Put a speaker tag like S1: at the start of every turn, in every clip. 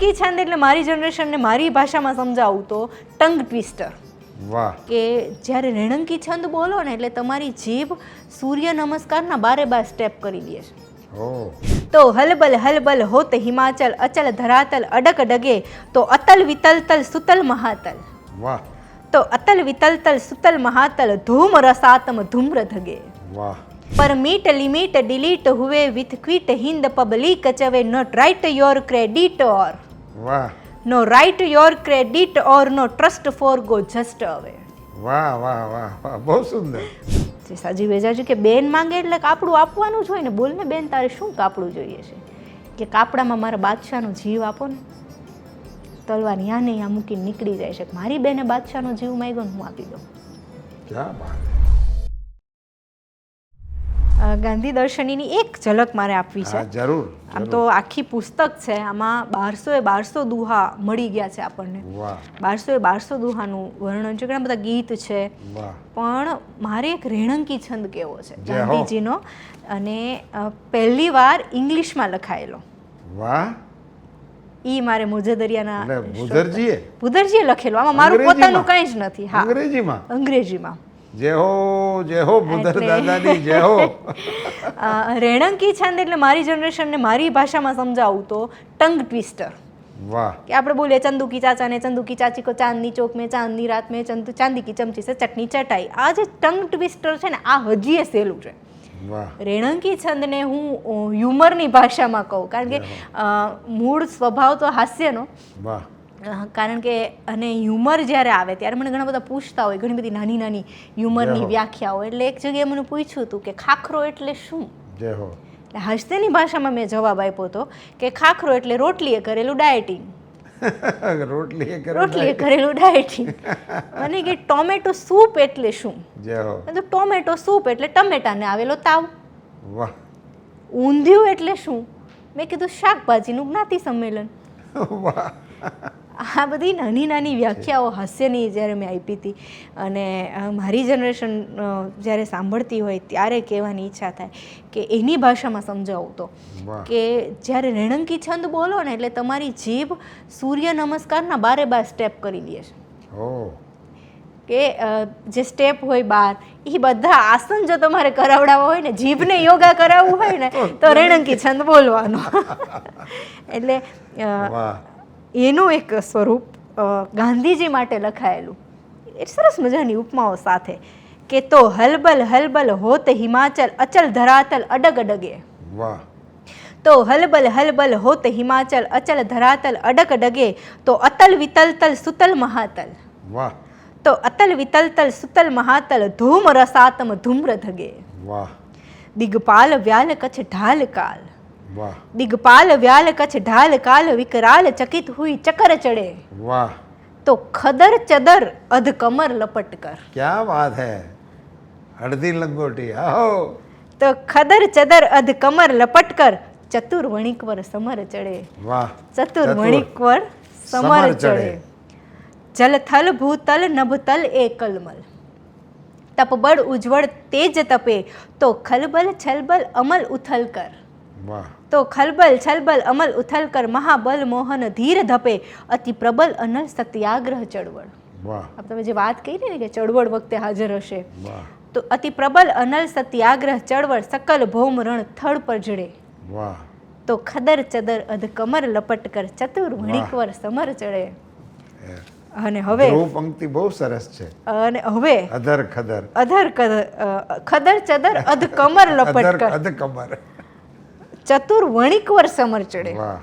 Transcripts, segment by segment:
S1: રેણંકી છંદ એટલે મારી જનરેશનને મારી ભાષામાં સમજાવું તો ટંગ ટ્વિસ્ટર.
S2: વાહ.
S1: કે જ્યારે રેણંકી છંદ બોલો ને એટલે તમારી જીભ સૂર્ય નમસ્કારના 12 સ્ટેપ કરી દે છે.
S2: ઓ
S1: તો હલબલ હલબલ હોત હિમાચલ અચલ ધરાતલ અડક ડગે તો અતલ વિતલતલ સુતલ મહાતલ.
S2: વાહ
S1: તો અતલ વિતલતલ સુતલ મહાતલ ધૂમ રસાતમ ધૂમ્ર ધગે.
S2: વાહ.
S1: પર મીટ લિમિટ ડિલીટ હુએ વિથ ક્વિટ હિંદ પબ્લિક ચવે not right your credit or
S2: વાહ
S1: no right your credit or no trust for go just away.
S2: વાહ વાહ વાહ વાહ, બહુ સુંદર.
S1: સાજી વેજાજી કે બેન માંગે એટલે કાપડું આપવાનું જ હોય ને. બોલ ને બેન, તારે શું કાપડું જોઈએ છે? કે કાપડામાં મારા બાદશાહનો જીવ આપો ને. તલવાર યા ને યા મૂકીને નીકળી જાય છે. મારી બેને બાદશાહનો જીવ માંગ્યો ને હું આપી દઉં.
S2: ક્યાં બાત.
S1: ગાંધી દર્શનીની એક ઝલક મારે આપવી છે.
S2: હા જરૂર.
S1: આમ તો આખી પુસ્તક છે, આમાં 1200 દુહા મળી ગયા છે આપણને.
S2: વાહ
S1: 1200 દુહાનું વર્ણન છે, ઘણા બધા ગીત છે.
S2: વાહ.
S1: પણ મારે એક રેણંકી છંદ કેવો છે
S2: જય હો.
S1: ગાંધીજીનો, અને પહેલી વાર ઇંગ્લિશમાં લખાયેલો.
S2: વાહ.
S1: ઈ મારે મોજેદરિયાના
S2: ભૂધરજીએ
S1: ભૂધરજીએ લખેલો. આમાં મારું પોતાનું કંઈ જ નથી. હા,
S2: અંગ્રેજીમાં.
S1: અંગ્રેજીમાં.
S2: જય હો ભૂધર દાદાની જય હો.
S1: રેણંકી છંદ એટલે મારી જનરેશનને મારી ભાષામાં સમજાવું તો ટંગ ટ્વિસ્ટર.
S2: વાહ.
S1: કે આપણે બોલીએ ચંદુ કી ચાચા ને ચંદુ કી ચાચી કો ચાંદની ચોક મેં ચાંદની રાત મેં ચાંદી કી ચમચી સે ચટણી ચટાઈ. આ જે ટંગ ટ્વિસ્ટર છે ને, આ હજી સહેલું છે.
S2: વાહ.
S1: રેણંકી છંદને હું હ્યુમરની ભાષામાં કહું, કારણ કે મૂળ સ્વભાવ તો હાસ્યનો.
S2: વાહ.
S1: કારણ કે અને હ્યુમર જ્યારે આવે ત્યારે મને ઘણા બધા પૂછતા હોય, ઘણી બધી નાની નાની હ્યુમરની વ્યાખ્યાઓ. એટલે એક જગ્યાએ મને પૂછ્યું હતું કે ખાખરો એટલે શું?
S2: જય હો.
S1: એટલે હાસ્યની ભાષામાં મેં જવાબ આપ્યો હતો કે ખાખરો એટલે રોટલીએ કરેલું ડાયટિંગ.
S2: રોટલીએ
S1: કરેલું ડાયટિંગ. મને કે ટોમેટો સૂપ એટલે શું?
S2: જય હો.
S1: તો ટોમેટો સૂપ એટલે ટમેટાને આવેલો તાવ.
S2: વાહ.
S1: ઊંધિયું એટલે શું? મેં કીધું શાકભાજીનું જ્ઞાતિ સંમેલન.
S2: વાહ.
S1: આ બધી નાની નાની વ્યાખ્યાઓ હાસ્યની જ્યારે મેં આપી હતી, અને મારી જનરેશન જ્યારે સાંભળતી હોય ત્યારે કહેવાની ઈચ્છા થાય કે એની ભાષામાં સમજાવું તો કે જ્યારે રેણંકી છંદ બોલો ને એટલે તમારી જીભ સૂર્ય નમસ્કારના 12 સ્ટેપ કરી દે છે. કે જે સ્ટેપ હોય 12, એ બધા આસન જો તમારે કરાવડાવવા હોય ને, જીભને યોગા કરાવવું હોય ને, તો રેણંકી છંદ બોલવાનો. એટલે એનું એક સ્વરૂપ ગાંધીજી માટે લખાયેલું એ સરસ મજાની ઉપમાઓ સાથે કે તો હલબલ હલબલ હોત હિમાચલ અચલ ધરાતલ અડગ ડગે.
S2: વાહ.
S1: તો હલબલ હલબલ હોત હિમાચલ અચલ ધરાતલ અડગ ડગે તો અતલ વિતલતલ સુતલ મહાતલ.
S2: વાહ.
S1: તો અતલ વિતલતલ સુતલ મહાતલ ધૂમ રસાતમ ધૂમ્ર ધગે.
S2: વાહ.
S1: દિગપાલ વ્યાલ કચ્છ ઢાલ કાલ.
S2: વાહ.
S1: દિગપાલ વ્યાલ કચ્છ ઢાલ કાલ વિકરાલ ચકિત હુઈ ચકર ચડે.
S2: વાહ.
S1: તો ખદર ચદર અધ કમર લપટ કર.
S2: ક્યાં વાત હે. અડધી લંગોટી. આહો.
S1: તો ખદર ચદર અધ કમર લપટ કર ચતુર વણિકવર સમર ચડે.
S2: વાહ.
S1: ચતુર વણિકવર સમર ચડે. જલ થલ ભૂતલ નભતલ એ કલમલ. તપબળ ઉજ્જવળ તેજ તપે તો ખલબલ છલબલ અમલ ઉથલ કર.
S2: વાહ.
S1: તો ખલબલ છલબલ અમલ ઉથલ કર મહાબલ મોહન ધીર ધપે અતિ પ્રબલ અનલ સત્યાગ્રહ ચળવળ.
S2: વાહ.
S1: તમે જે વાત કહી ને કે ચળવળ વખતે હાજર હશે,
S2: વાહ.
S1: તો અતિ પ્રબલ અનલ સત્યાગ્રહ ચળવળ સકલ ભૌમ રણ થડ પર જડે.
S2: વાહ.
S1: તો ખદર ચદર અધ કમર લપટ કર ચતુર વણિકવર સમર ચડે. અને હવે
S2: પંક્તિ બહુ સરસ છે.
S1: અને હવે
S2: અધર ખદર
S1: ખદર ચદર અધ કમર લપટ કર
S2: અધ કમર
S1: ચતુર વણિકવર સમર ચડે.
S2: વાહ.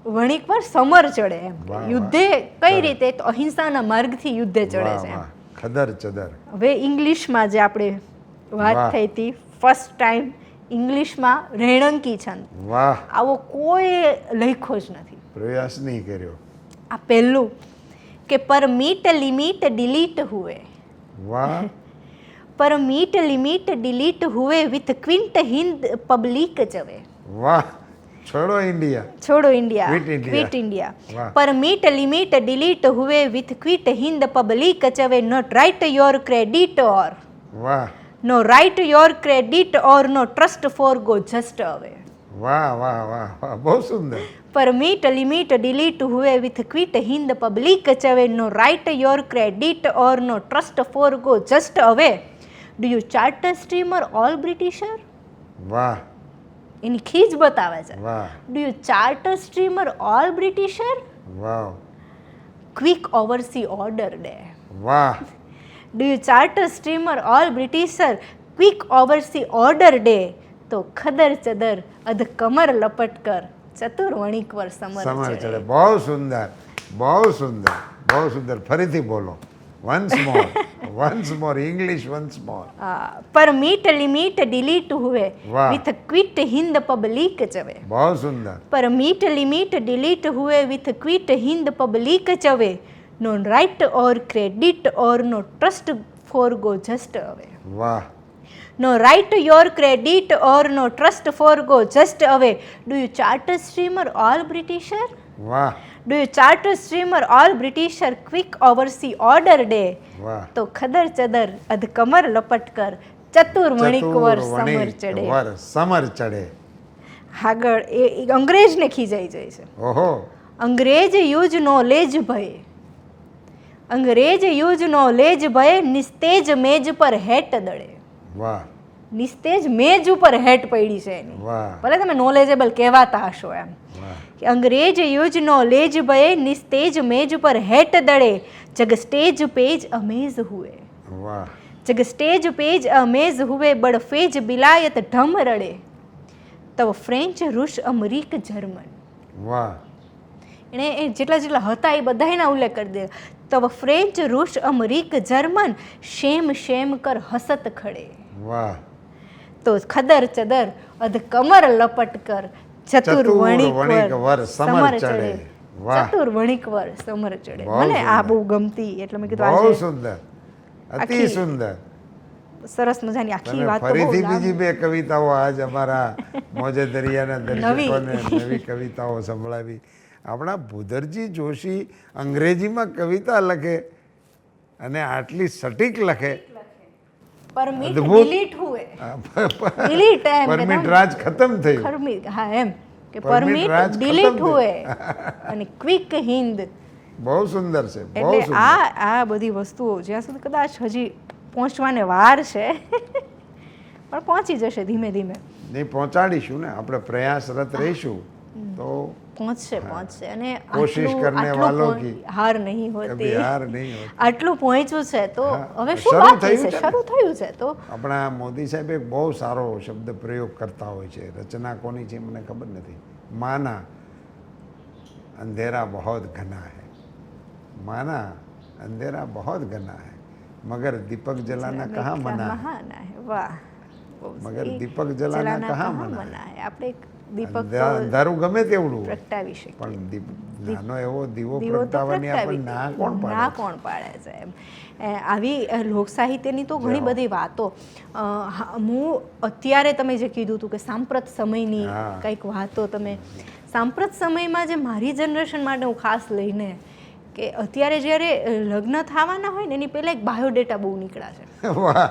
S1: વણિકવર સમર ચડે. એમ
S2: વાહ,
S1: યુદ્ધે કઈ રીતે? તો અહિંસાના માર્ગથી યુદ્ધે ચડે છે.
S2: વાહ. ખદર ચદર.
S1: હવે ઇંગ્લિશમાં જે આપણે વાત થઈ હતી, ફર્સ્ટ ટાઈમ ઇંગ્લિશમાં રેણંકી છંદ.
S2: વાહ.
S1: આવો કોઈ લખ્યો જ નથી.
S2: પ્રયાસ નહીં કર્યો.
S1: આ પહેલું કે પર મીટ લિમિટ ડિલીટ હુએ.
S2: વાહ.
S1: પર મીટ લિમિટ ડિલીટ હુએ વિથ ક્વિન્ટ હિંદ પબ્લિક ચવે.
S2: વાહ. છોડો ઇન્ડિયા.
S1: છોડો ઇન્ડિયા.
S2: Quit
S1: India.
S2: વાહ.
S1: પર મીટ લિમિટ ડિલીટ હુએ વિથ ક્વિટ હિંદ પબ્લિક ચવે not right your credit or.
S2: વાહ.
S1: No right your credit or no trust for go just away.
S2: વાહ વાહ વાહ વાહ, બહુ સુંદર.
S1: परमिट लिमिट डिलीट हुए विथ क्विट हिंद पब्लिक चवे no right your credit or no trust for go just away do you charter streamer all Britisher
S2: વાહ
S1: એની ખીજ બતાવે છે.
S2: વાહ
S1: do you charter streamer all Britisher
S2: વાહ
S1: ક્વિક ઓવરસી ઓર્ડર ડે
S2: વાહ
S1: do you charter streamer all Britisher quick oversee order day તો ખદર ચદર અધ કમર લપટ કર ચતુર વણિકવર સમર
S2: સમર
S1: ચડે.
S2: ચડે. બહુ સુંદર બહુ સુંદર બહુ સુંદર. ફરીથી બોલો. Once more English once more.
S1: Permit limit delete હુએ
S2: વાહ.
S1: વિથ ક્વિટ હિંદ પબ્લિક ચવે
S2: બહુ સુંદર.
S1: पर मीट लिमिट डिलीट हुए विथ क्विट हिंद पब्लिक चवे no right or credit or no trust for go just away
S2: વાહ
S1: no right your credit or no trust for go just away do you charter streamer all Britisher
S2: વાહ
S1: do you charter streamer all Britisher quick oversee order day
S2: વાહ.
S1: तो खदर चदर अध कमर लपट कर चतुर वणिकवर summer चढ़े.
S2: વર સમર ચડે.
S1: આગળ એ અંગ્રેજને ખીજાઈ જાય છે.
S2: ઓહો
S1: અંગ્રેજ યુજ નોલેજ ભય અંગ્રેજ યુજ નોલેજ ભય નિસ્તેજ મેજ પર હેટ દળે.
S2: વાહ
S1: નિસ્તેજ મેજ ઉપર હેટ પડી છે એની.
S2: વાહ
S1: ભલે તમે નોલેજેબલ કહેવાતા હશો એમ
S2: વાહ
S1: કે અંગ્રેજ યુજ નોલેજ ભય નિસ્તેજ મેજ પર હેટ દળે જગ સ્ટેજ પેજ અમેઝ હુએ
S2: વાહ
S1: જગ સ્ટેજ પેજ અમેઝ હુએ બડ ફેજ બિલાયત ઢમ રડે તવ ફ્રેન્ચ રૂસ અમરીક જર્મન.
S2: વાહ
S1: એણે એ જેટલા જેટલા હતા એ બધાના ઉલ્લેખ કરી દે. તવ ફ્રેન્ચ રૂસ અમરીક જર્મન શેમ શેમ કર હસત ખડે
S2: વાહ
S1: તો ખદર ચદર અધ કમર લપટ કર ચતુર
S2: ચતુર
S1: વણિકવર
S2: વણિકવર સમર ચડે. વાહ.
S1: ચતુર વણિકવર સમર ચડે.
S2: બહુ
S1: મને આ
S2: સુંદર.
S1: બહુ ગમતી એટલે મેં કીધું
S2: બહુ
S1: આજે
S2: સુંદર અતિ
S1: આખી
S2: સુંદર.
S1: સરસ મજાની આખી
S2: તમે
S1: વાત તો બહુ
S2: ફરીથી
S1: લાંબી.
S2: બીજી બે કવિતાઓ આજ અમારા મોજે દરિયાના
S1: નવી.
S2: દર્શકોને નવી કવિતાઓ સંભળાવી. આપણા ભૂધરજી જોશી અંગ્રેજીમાં કવિતા લખે અને આટલી સટીક લખે.
S1: પરમિટ
S2: અદ્ભુત.
S1: ડિલીટ હુએ ડિલીટ એમ કે
S2: પરમિટ
S1: તમે-
S2: રાજ ખતમ થયું.
S1: ખરમી હા એમ કે
S2: પરમિટ
S1: પરમિટ
S2: રાજ ખતમ
S1: ડિલીટ
S2: થયું.
S1: હુએ અને ક્વિક હિન્દ
S2: બહુ સુંદર છે બહુ
S1: એટલે
S2: સુંદર.
S1: આ બધી વસ્તુઓ જ્યાં સુધી કદાચ હજી પહોંચવાને વાર છે પણ પહોંચી જશે ધીમે ધીમે.
S2: નહીં પહોંચાડીશું ને આપણે પ્રયાસરત રહીશું તો
S1: પહોંચશે અને
S2: કોશિશ કરને
S1: આટલું
S2: વાલો કી
S1: હાર નહીં
S2: કભી
S1: હોતી.
S2: હાર નહીં હોતી.
S1: આટલું પહોંચ્યું છે તો
S2: હા,
S1: હવે શું
S2: શરૂ
S1: બાકી
S2: થયું
S1: છે?
S2: છે ને.
S1: શરૂ થયું છે તો
S2: આપણા મોદી સાહેબ એક બહુ સારો શબ્દ પ્રયોગ કરતા હોય છે. રચના કોની છે મને ખબર નથી. માના અંધેરા બહોત ઘના હૈ માના અંધેરા બહોત ઘના હૈ મગર દીપક જલાના કहाँ મના હૈ
S1: મહાના હે. વાહ બહુ
S2: મગર
S1: સહી.
S2: દીપક જલાના
S1: જલાના
S2: કहाँ
S1: કહાં
S2: મના
S1: મના હે. આપણે એક દીપક તો
S2: અંધારું ગમે તેવડું હોય
S1: પ્રગટાવી શકીએ.
S2: પણ નાનો એવો દીવો
S1: દીવો તો
S2: પ્રગટાવવાની
S1: પ્રગટાવી
S2: આપણે ના કોણ
S1: ના
S2: પાડે
S1: કોણ પાડે છે એમ. આવી લોકસાહિત્યની તો ઘણી
S2: જાઓ.
S1: બધી વાતો હું અત્યારે તમે જે કીધું હતું કે સાંપ્રત સમયની
S2: હા.
S1: કંઈક વાતો તમે સાંપ્રત સમયમાં જે મારી જનરેશન માટે હું ખાસ લઈને કે અત્યારે જ્યારે લગ્ન થવાના હોય ને એની પહેલાં એક બાયોડેટા બહુ નીકળ્યા છે.
S2: વાહ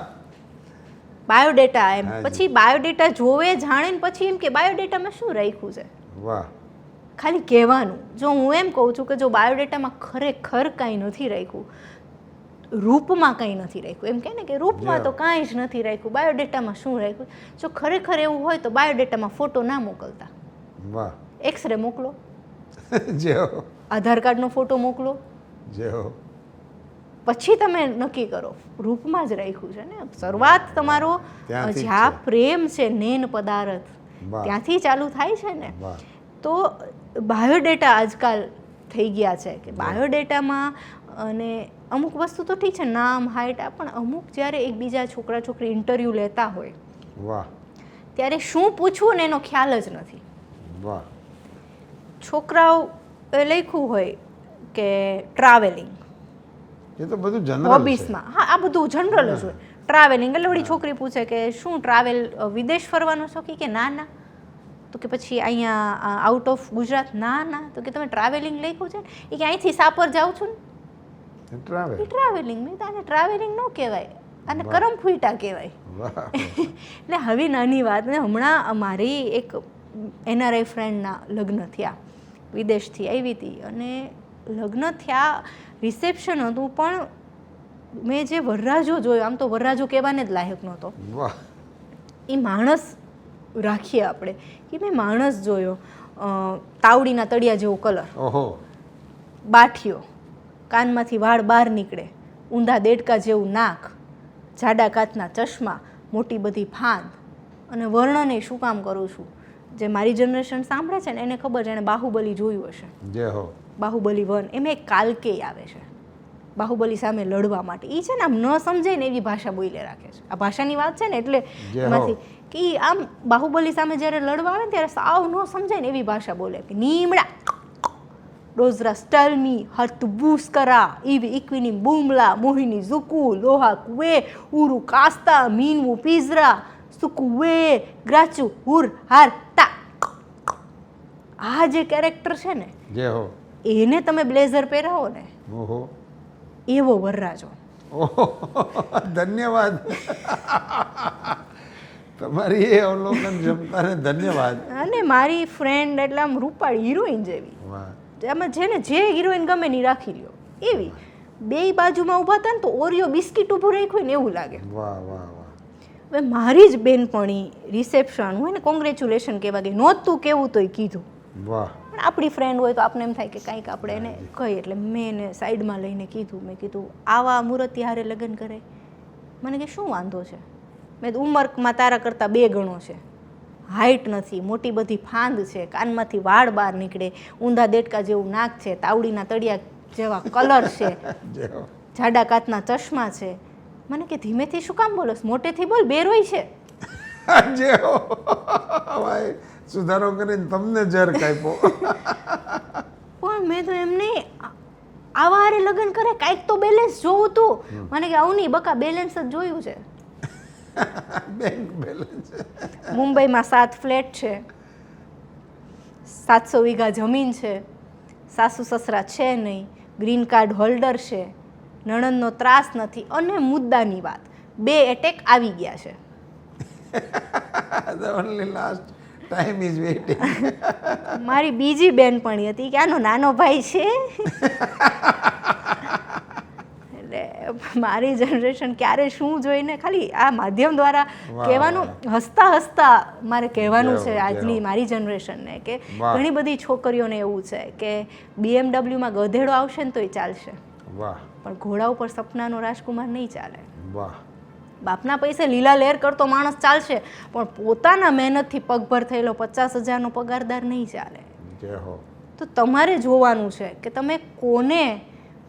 S1: બાયોડેટા એમ
S2: હાજી.
S1: પછી બાયોડેટા જોવે જાણે ને પછી એમ કે બાયોડેટામાં શું રાખ્યું છે
S2: વાહ
S1: ખાલી કહેવાનું. જો હું એમ કહું છું કે જો બાયોડેટામાં ખરેખર કાંઈ નથી રાખ્યું રૂપમાં કંઈ નથી રાખ્યું એમ કહે ને કે રૂપમાં તો કાંઈ જ નથી રાખ્યું બાયોડેટામાં શું રાખ્યું. જો ખરેખર એવું હોય તો બાયોડેટામાં ફોટો ના મોકલતા
S2: વાહ
S1: એક્સરે મોકલો
S2: જેઓ
S1: આધાર કાર્ડનો ફોટો મોકલો
S2: જેઓ
S1: પછી તમે નક્કી કરો રૂપમાં જ રાખ્યું છે ને. શરૂઆત તમારો
S2: ત્યાંથી જ
S1: જ્યાં
S2: છે.
S1: પ્રેમ છે નેન પદાર્થ
S2: વાહ.
S1: ત્યાંથી ચાલુ થાય છે ને.
S2: વાહ
S1: તો બાયોડેટા આજકાલ થઈ ગયા છે કે બાયોડેટામાં અને અમુક વસ્તુ તો ઠીક છે નામ હાઇટ પણ અમુક જ્યારે એકબીજા છોકરા છોકરી ઇન્ટરવ્યૂ લેતા હોય
S2: વાહ
S1: ત્યારે શું પૂછવું ને એનો ખ્યાલ જ નથી.
S2: વાહ
S1: છોકરાઓ લખ્યું હોય કે ટ્રાવેલિંગ
S2: એ તો બધું જનરલ છે.
S1: હોબીસમાં હા આ બધું જનરલ જ હોય. ટ્રાવેલિંગ એટલે વળી છોકરી પૂછે કે શું ટ્રાવેલ વિદેશ ફરવાનો શોખી કે ના ના તો કે પછી અહીંયા આઉટ ઓફ ગુજરાત ના ના તો કે તમે ટ્રાવેલિંગ લખ્યું છે ને એ કે અહીંથી સાપર જાઉં છું ને
S2: ટ્રાવેલ
S1: એ ટ્રાવેલિંગ મેં તો આને ટ્રાવેલિંગ ન કહેવાય આને કરમ ફૂટા કહેવાય.
S2: વાહ
S1: એટલે હવે નાની વાત ને હમણાં મારી એક NRI ફ્રેન્ડના લગ્ન થયા, વિદેશથી આવી હતી અને લગ્ન થયા, રિસેપ્શન હતું, પણ મેં જે વરરાજો જોયો, આમ તો વરરાજો કહેવાને જ લાયક નહોતો.
S2: વાહ.
S1: એ માણસ રાખીએ આપણે કે મેં માણસ જોયો, તાવડીના તળિયા જેવો કલર,
S2: ઓહો,
S1: બાઠિયો, કાનમાંથી વાળ બહાર નીકળે, ઊંધા દેડકા જેવું નાક, જાડા કાચના ચશ્મા, મોટી બધી ફાંદ. અને વર્ણન શું કામ કરું છું, જે મારી જનરેશન સાંભળે છે ને એને ખબર છે, એને બાહુબલી જોયું હશે,
S2: જે હો,
S1: બાહુબલી 1, એમાં એક કાલકેય આવે છે બાહુબલી સામે લડવા માટે. એ છે ને આમ ન સમજાય ને એવી ભાષા બોલે રાખે છે. આ ભાષાની વાત છે ને એટલે એમાંથી કે ઈ આમ બાહુબલી સામે જ્યારે લડવા આવે ને ત્યારે સાવ ન સમજાય ને એવી ભાષા બોલે કે નીમડા ડોઝરા સ્ટલમી હર્ત બુસ્કરા ઈવી ઇક્વિની બુમલા મોહિની ઝુકુ લોહા કુએ ઉરુ કાસ્તા મીનવું પિઝરા સુકુવે ગ્રાચુ હુર હાર તા. આ જે કેરેક્ટર છે ને,
S2: જે હો,
S1: એને તમે બ્લેઝર પહેરાવો ને,
S2: ઓહો,
S1: એવો વરરાજો.
S2: ઓહો, ધન્યવાદ. તમારી એ અવલોકન ક્ષમતાને ધન્યવાદ.
S1: અને મારી ફ્રેન્ડ એટલે આમ રૂપાળી હિરોઈન જેવી,
S2: વાહ.
S1: એમાં જેને જે હિરોઈન ગમે ની રાખી લ્યો એવી. બે બાજુમાં ઊભા હતા ને તો ઓરિયો બિસ્કિટ ઊભું રાખ્યું ને એવું લાગે.
S2: વાહ વાહ વાહ.
S1: હવે મારી જ બેનપણી રિસેપ્શન હોય ને કોંગ્રેચ્યુલેશન કહેવા ગઈ, નહોતું કેવું તોય કીધું.
S2: વાહ.
S1: પણ આપણી ફ્રેન્ડ હોય તો આપણે એમ થાય કે કંઈક આપણે એને કહીએ, એટલે મેં એને સાઈડમાં લઈને કીધું, મેં કીધું આવા મૂર્તિ હારે લગ્ન કરે? મને કે શું વાંધો છે? મેં તો ઉંમરમાં તારા કરતાં 2 ગણો છે, હાઈટ નથી, મોટી બધી ફાંદ છે, કાનમાંથી વાળ બહાર નીકળે, ઊંધા દેડકા જેવું નાક છે, તાવડીના તળિયા જેવા કલર છે, જાડા કાચના ચશ્મા છે. મને કે ધીમેથી શું કામ બોલોસ, મોટેથી બોલ, બેરોય છે.
S2: જે હો, ભાઈ સુધારો કરીને તમને જર કાપ્યો.
S1: પણ મેં તો એમને આવા હારે લગ્ન કરે, કાંઈક તો બેલેન્સ જોવું તું. મને કે આવું નહીં બકા, બેલેન્સ જ જોયું છે.
S2: Bank balance.
S1: મુંબઈમાં 7 ફ્લેટ છે, 700 વીઘા જમીન છે, સાસુ સસરા છે નહીં, ગ્રીન કાર્ડ હોલ્ડર છે, નણંદનો ત્રાસ નથી, અને મુદ્દાની વાત 2 એટેક આવી ગયા છે.
S2: The only last time is waiting.
S1: મારી બીજી બેનપણી હતી કે આનો નાનો ભાઈ છે. એટલે મારી જનરેશન ક્યારે શું જોઈને, ખાલી આ માધ્યમ દ્વારા કહેવાનું, હસતા હસતા મારે કહેવાનું છે આજની મારી જનરેશનને કે ઘણી બધી છોકરીઓને એવું છે કે BMWમાં ગધેડો આવશે ને તોય ચાલશે,
S2: વાહ,
S1: પણ ઘોડા ઉપર સપનાનો રાજકુમાર નહીં ચાલે.
S2: વાહ.
S1: બાપના પૈસે લીલા લહેર કરતો માણસ ચાલશે, પણ પોતાના મહેનતથી પગભર થયેલો 50,000નો પગારદાર નહીં ચાલે.
S2: જે હો.
S1: તો તમારે જોવાનું છે કે તમે કોને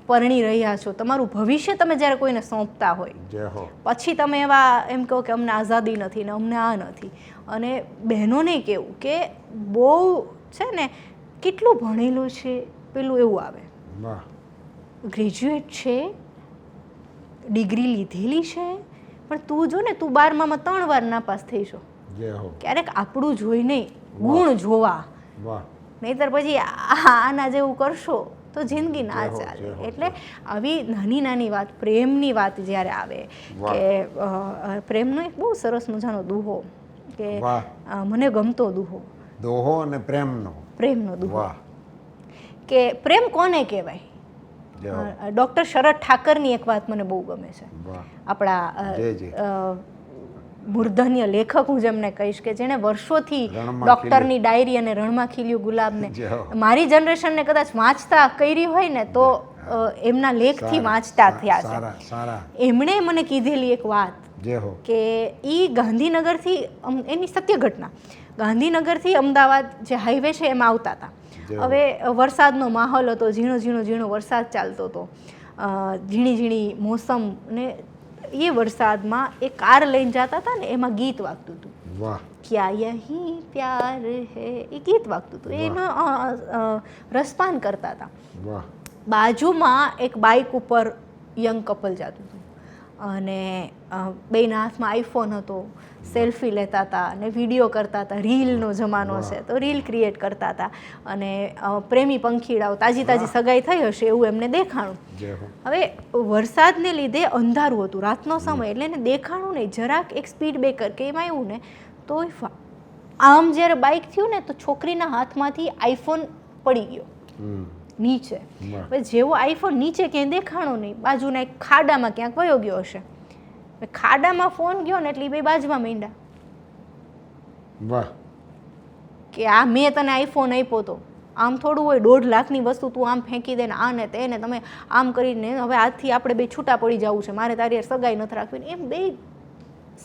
S1: પરણી રહ્યા છો. તમારું ભવિષ્ય તમે જ્યારે કોઈને સોંપતા હોય,
S2: જે હો,
S1: પછી તમે એવા એમ કહો કે અમને આઝાદી નથી ને અમને આ નથી. અને બહેનોને કેવું કે બહુ છે ને, કેટલું ભણેલું છે પેલું એવું આવે,
S2: વાહ,
S1: ગ્રેજ્યુએટ છે, ડિગ્રી લીધેલી છે, પણ તું જો ને, તું 12માં 3 વાર નાપાસ થઈ છો.
S2: જે હો.
S1: ક્યારેક આપણું જોઈને ગુણ જોવા,
S2: વાહ.
S1: નહીતર પછી આના જેવું કરશો તો જિંદગી ના ચાલે. એટલે આવી નાની નાની વાત, પ્રેમની વાત જ્યારે આવે કે પ્રેમનો એક બહુ સરસ મજાનો દુહો કે મને ગમતો દુહો,
S2: દોહો અને પ્રેમનો
S1: દુહો કે પ્રેમ કોને કહેવાય. ડૉક્ટર શરદ ઠાકરની એક વાત મને બહુ ગમે છે, આપણા મૂર્ધન્ય લેખક હું જેમને કહીશ કે જેણે વર્ષોથી ડૉક્ટરની ડાયરી અને રણમાં ખીલ્યું ગુલાબને મારી જનરેશનને કદાચ વાંચતા કરી હોય ને તો એમના લેખથી વાંચતા થયા છે. એમણે મને કીધેલી એક વાત કે એ ગાંધીનગરથી, એની સત્ય ઘટના, ગાંધીનગરથી અમદાવાદ જે હાઈવે છે એમાં આવતા હતા. હવે વરસાદનો માહોલ હતો, ઝીણો ઝીણો ઝીણો વરસાદ ચાલતો હતો, ઝીણી ઝીણી મોસમ, ને એ વરસાદમાં એ કાર લઈને જતા હતા ને એમાં ગીત વાગતું હતું, ક્યા યહી પ્યાર હે, એ ગીત વાગતું હતું, એનો રસપાન કરતા હતા. બાજુમાં એક બાઇક ઉપર યંગ કપલ જતું હતું અને બેના હાથમાં આઈફોન હતો, સેલ્ફી લેતા હતા અને વિડીયો કરતા હતા. રીલનો જમાનો છે તો રીલ ક્રિએટ કરતા હતા અને પ્રેમી પંખીડાઓ, તાજી તાજી સગાઈ થઈ હશે એવું એમને દેખાણું. હવે વરસાદને લીધે અંધારું હતું, રાતનો સમય, એટલે એને દેખાણું નહીં. જરાક એક સ્પીડ બ્રેકર કે એમાં એવું ને તો આમ જ્યારે બાઇક થયું ને તો છોકરીના હાથમાંથી આઈફોન પડી ગયો નીચે. હવે જેવો આઈફોન નીચે ક્યાંય દેખાણો નહીં, બાજુના એક ખાડામાં ક્યાંક વયો ગયો હશે. ખાડામાં ફોન ગયો ને એટલે એ બે બાજવા માંડ્યા.
S2: વાહ,
S1: કે આ મેં તને આઈફોન આપ્યો તો, આમ થોડું હોય 1.5 લાખની વસ્તુ તું આમ ફેંકી દે ને આ ને તે ને તમે આમ કરીને હવે આજથી આપણે બે છૂટા પડી જવું છે, મારે તારી સગાઈ નથી રાખવી. એમ બે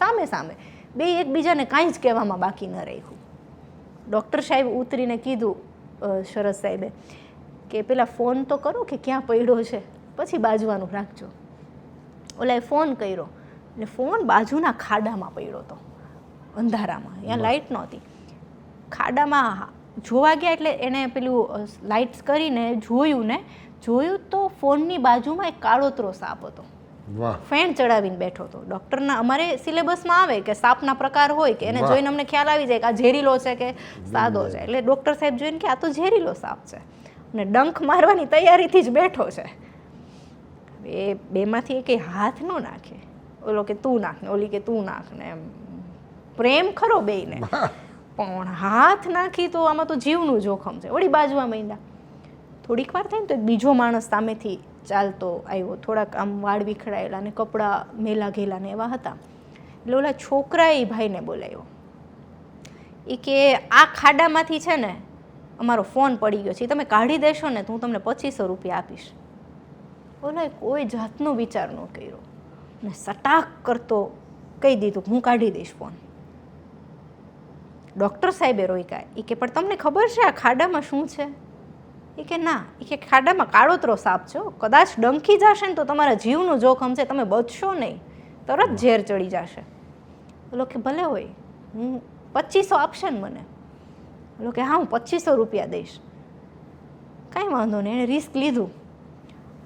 S1: સામે સામે બે એકબીજાને કાંઈ જ કહેવામાં બાકી ન રાખ્યું. ડૉક્ટર સાહેબ ઉતરીને કીધું શરદ સાહેબે કે પેલા ફોન તો કરો કે ક્યાં પડ્યો છે, પછી બાજવાનું રાખજો. ઓલાએ ફોન કર્યો એટલે ફોન બાજુના ખાડામાં પડ્યો હતો, અંધારામાં, ત્યાં લાઇટ નહોતી. ખાડામાં જોવા ગયા એટલે એણે પેલું લાઇટ્સ કરીને જોયું તો ફોનની બાજુમાં એક કાળોતરો સાપ હતો. ફેણ ચડાવીને બેઠો હતો. ડૉક્ટરના અમારે સિલેબસમાં આવે કે સાપના પ્રકાર હોય કે એને જોઈને અમને ખ્યાલ આવી જાય કે આ ઝેરીલો છે કે સાદો છે. એટલે ડૉક્ટર સાહેબ જોઈને કે આ તો ઝેરીલો સાપ છે અને ડંખ મારવાની તૈયારીથી જ બેઠો છે. એ બેમાંથી એ કંઈ હાથ ન નાખે, ઓલો કે તું નાખ ને ઓલી કે તું નાખ ને, એમ પ્રેમ ખરો બેયને, પણ હાથ નાખી તો આમાં તો જીવનું જોખમ છે. વળી બાજવા માંડ્યા. થોડીક વાર થાય ને તો એક બીજો માણસ સામેથી ચાલતો આવ્યો, થોડાક આમ વાળ વિખડાયેલા ને કપડાં મેલા ઘેલા ને એવા હતા. એટલે ઓલા છોકરાએ ભાઈને બોલાવ્યો. એ કે આ ખાડામાંથી છે ને અમારો ફોન પડી ગયો છે, તમે કાઢી દેશો ને તો હું તમને 2500 રૂપિયા આપીશ. ઓલાએ કોઈ જાતનો વિચાર ન કર્યો ને સટાક કરતો કહી દીધું હું કાઢી દઈશ ફોન. ડૉક્ટર સાહેબે રોક્યા. એ કે પણ તમને ખબર છે આ ખાડામાં શું છે? એ કે ના. એ કે ખાડામાં કાળોતરો સાપ છે, કદાચ ડંખી જશે ને તો તમારા જીવનું જોખમ છે, તમે બચશો નહીં, તરત ઝેર ચડી જશે. બોલો કે ભલે હોય, હું 2500 આપશે ને મને? બોલો કે હા હું 2500 રૂપિયા દઈશ. કાંઈ વાંધો નહીં. એણે રિસ્ક લીધું,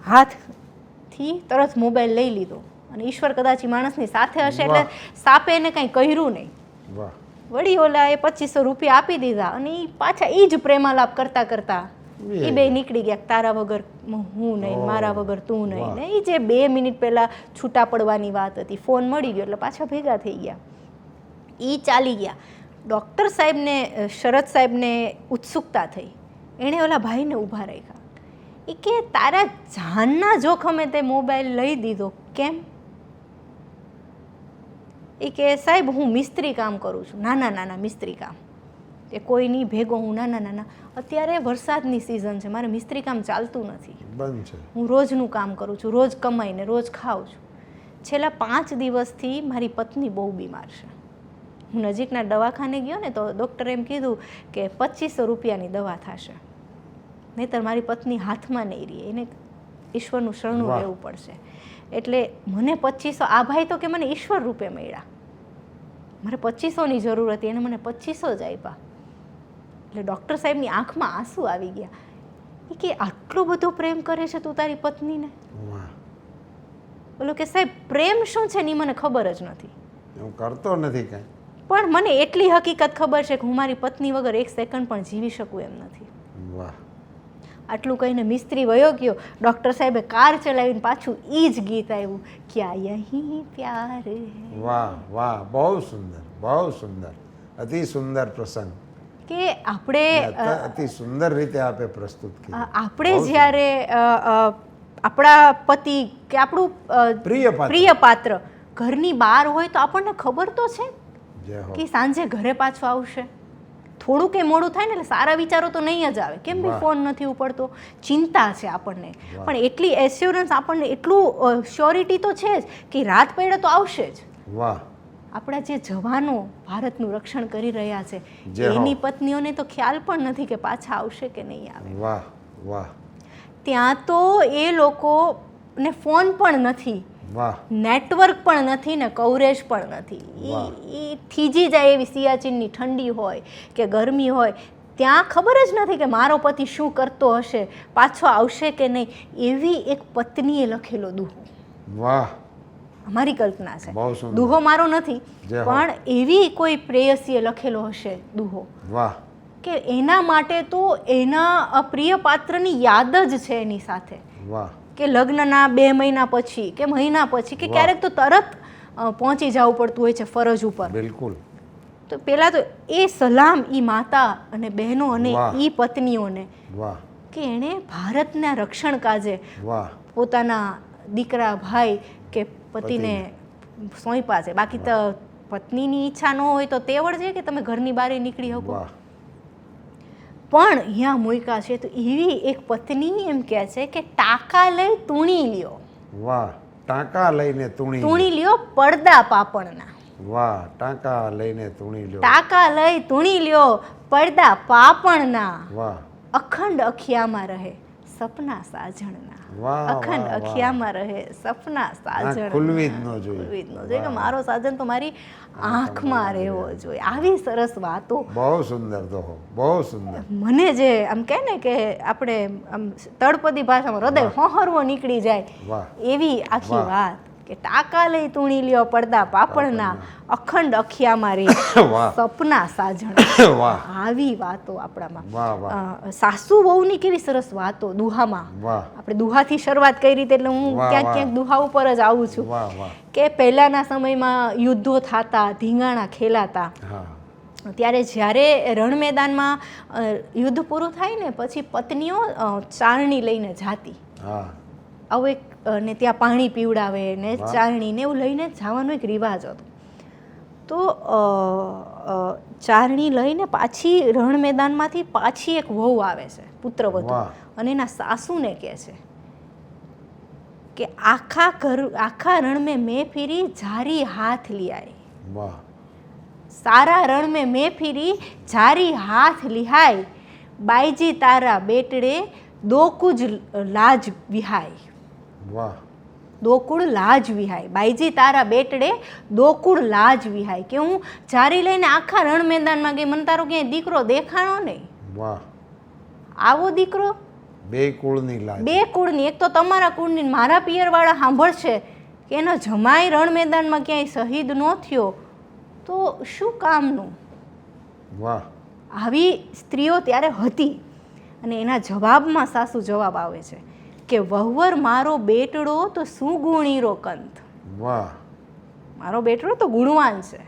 S1: હાથથી તરત મોબાઈલ લઈ લીધો અને ઈશ્વર કદાચ એ માણસની સાથે હશે એટલે સાપે એને કંઈ કર્યું નહીં. વળી ઓલા એ 2500 રૂપિયા આપી દીધા અને એ પાછા એ જ પ્રેમાલાપ કરતા કરતા એ બે નીકળી ગયા. તારા વગર હું નહીં, મારા વગર તું નહીં. ને એ જે 2 મિનિટ પહેલા છૂટા પડવાની વાત હતી, ફોન મળી ગયો એટલે પાછા ભેગા થઈ ગયા. એ ચાલી ગયા. ડૉક્ટર સાહેબને, શરદ સાહેબને ઉત્સુકતા થઈ. એણે ઓલા ભાઈને ઊભા રાખ્યા. એ કે તારા જાનના જોખમે તે મોબાઈલ લઈ દીધો, કેમ? એ કે સાહેબ હું મિસ્ત્રી કામ કરું છું, નાના મિસ્ત્રી કામ. કે કોઈ નહીં ભેગો હું નાના અત્યારે વરસાદની સિઝન છે, મારે મિસ્ત્રી કામ ચાલતું નથી, બંધ છે. હું રોજનું કામ કરું છું, રોજ કમાઈને રોજ ખાઉં છું. છેલ્લા 5 દિવસથી મારી પત્ની બહુ બીમાર છે. હું નજીકના દવાખાને ગયો ને તો ડૉક્ટરે એમ કીધું કે 2500 રૂપિયાની દવા થશે, નહીંતર મારી પત્ની હાથમાં નહીં રહે, એને ઈશ્વરનું શરણું રહેવું પડશે. એટલે મને 2500, આ ભાઈ તો કે મને ઈશ્વર રૂપે મળ્યા, મારે 2500ની જરૂર હતી, એને મને 2500 જ આપ્યા. એટલે ડૉક્ટર સાહેબની આંખમાં આંસુ આવી ગયા. એ કે આટલો બધો પ્રેમ કરે છે તું તારી પત્નીને? બોલો કે સાહેબ પ્રેમ શું છે ને મને ખબર જ નથી,
S2: હું કરતો નથી કાંઈ,
S1: પણ મને એટલી હકીકત ખબર છે કે હું મારી પત્ની વગર 1 સેકન્ડ પણ જીવી શકું એમ નથી.
S2: વાહ.
S1: આટલું કહીને મિસ્ત્રી વયો ગયો. ડૉક્ટર સાહેબે કાર ચલાવીને પાછું એ જ ગીત આવ્યું, ક્યા યહી પ્યાર હૈ.
S2: વાહ વાહ, બહુ સુંદર, બહુ સુંદર, અતિ સુંદર પ્રસંગ
S1: કે આપણે
S2: અતિ સુંદર રીતે આપે પ્રસ્તુત કર્યું.
S1: આપણે જ્યારે આપણા પતિ કે આપણું પ્રિય પાત્ર ઘરની બહાર હોય તો આપણને ખબર તો છે કે સાંજે ઘરે પાછો આવશે. થોડું કે મોડું થાય ને એટલે સારા વિચારો તો નહીં જ આવે, કેમ ભાઈ ફોન નથી ઉપડતો, ચિંતા છે આપણને, પણ એટલી એસ્યોરન્સ આપણને, એટલું શ્યોરિટી તો છે જ કે રાત પડે તો આવશે જ.
S2: વાહ.
S1: આપણા જે જવાનો ભારતનું રક્ષણ કરી રહ્યા છે એની પત્નીઓને તો ખ્યાલ પણ નથી કે પાછા આવશે કે નહીં આવે.
S2: વાહ વાહ.
S1: ત્યાં તો એ લોકોને ફોન પણ નથી, નેટવર્ક પણ નથી ને કવરેજ પણ નથી. એ થીજી જાય એવી સિયાચીનની ઠંડી હોય કે ગરમી હોય, ત્યાં ખબર જ નથી કે મારો પતિ શું કરતો હશે, પાછો આવશે કે નહીં. એવી એક પત્નીએ લખેલો દુહો.
S2: વાહ.
S1: અમારી કલ્પના છે, દુહો મારો નથી, પણ એવી કોઈ પ્રેયસીએ લખેલો હશે દુહો.
S2: વાહ.
S1: કે એના માટે તો એના પ્રિય પાત્રની યાદ જ છે એની સાથે.
S2: વાહ.
S1: કે લગ્નના 2 મહિના પછી કે મહિના પછી કે ક્યારેક તો તરત પહોંચી જવું પડતું હોય છે ફરજ ઉપર.
S2: બિલકુલ.
S1: તો પહેલાં તો એ સલામ એ માતા અને બહેનો અને
S2: વાહ.
S1: એ પત્નીઓને
S2: વાહ
S1: કે એણે ભારતના રક્ષણ કાજે
S2: વાહ
S1: પોતાના દીકરા ભાઈ કે પતિને સોંપ્યા છે. બાકી તો પત્નીની ઈચ્છા ન હોય તો તેવડ છે કે તમે ઘરની બહાર નીકળી શકો,
S2: વાહ
S1: પણ અહીંયા મૂક્યા છે. તો એવી એક પત્ની એમ કહે છે કે ટાંકા લઈ તૂણી લ્યો,
S2: વાહ ટાંકા લઈને તૂણી
S1: તૂણી લ્યો પડદા પાપણના,
S2: વાહ ટાંકા લઈને તૂણી લ્યો
S1: ટાંકા લઈ તૂણી લ્યો પડદા પાપણના,
S2: વાહ
S1: અખંડ અખિયામાં રહે સપના સાજણના,
S2: વાહ,
S1: અખંડ
S2: વાહ,
S1: અખિયામાં રહે સપના સાજણ,
S2: ખુલવી જ ન જોઈએ.
S1: કે મારો સાજન તો મારી આંખમાં રહેવો જોઈએ. આવી સરસ વાતો
S2: બહુ સુંદર દોહો, બહુ સુંદર.
S1: મને જે આમ કહે ને કે આપણે આમ તળપદી ભાષામાં હૃદય હોહરવો નીકળી જાય
S2: વાહ
S1: એવી આખી
S2: વાહ.
S1: વાત કે ટાંકા લઈ તૂણી લ્યો પડદા પાપણના, અખંડ અખિયામાં રહે
S2: વાહ
S1: સપના સાજણ.
S2: વાહ
S1: આવી વાતો આપણામાં.
S2: વાહ વાહ
S1: સાસુ વહુની કેવી સરસ વાતો દુહામાં.
S2: વાહ
S1: આપણે દુહાથી શરૂઆત કરી રીતે એટલે હું
S2: વાહ,
S1: ક્યાંક
S2: વાહ.
S1: ક્યાંક દુહા ઉપર જ આવું છું
S2: વાહ વાહ
S1: કે પહેલાંના સમયમાં યુદ્ધો થતા, ધીંગાણા ખેલાતા,
S2: હા
S1: ત્યારે જ્યારે રણ મેદાનમાં યુદ્ધ પૂરું થાય ને પછી પત્નીઓ ચારણી લઈને જાતી,
S2: હા
S1: આવું એક ને ત્યાં પાણી પીવડાવે ને
S2: વાહ.
S1: ચારણી ને એવું લઈને જવાનો એક રિવાજ હતો. તો ચારણી લઈને પાછી રણ મેદાનમાંથી પાછી એક વહુ આવે છે, પુત્રવધુ,
S2: વાહ.
S1: અને એના સાસુને કહે છે કે આખા રણ મેં ફીરી જારી હાથ લિયાઈ,
S2: વાહ
S1: સારા રણ મેં ફીરી જારી હાથ લિહાઈ, બાઈજી તારા બેટડે દો કુજ લાજ વિહાઈ,
S2: વાહ
S1: દોકુળ લાજ વિહાય, બાઈજી તારા બેટડે દોકુળ લાજ વિહાય. કે હું જારી લઈને આખા રણ મેદાનમાં ગઈ, મને તારો ક્યાંય દીકરો દેખાણો નહીં.
S2: વાહ
S1: આવો દીકરો
S2: બે કુળની લાજ.
S1: બે કુળની, એક તો તમારા કુળની ને મારા પિયરવાળા સાંભળશે કે એનો જમાઈ રણ મેદાનમાં ક્યાંય શહીદ ન થયો તો શું કામનું.
S2: વાહ
S1: આવી સ્ત્રીઓ ત્યારે હતી. અને એના જવાબમાં સાસુ જવાબ આવે છે કે વહુવર મારો બેટડો તો શું ગુણીરો કંથ,
S2: વાહ
S1: મારો બેટડો તો ગુણવાન છે.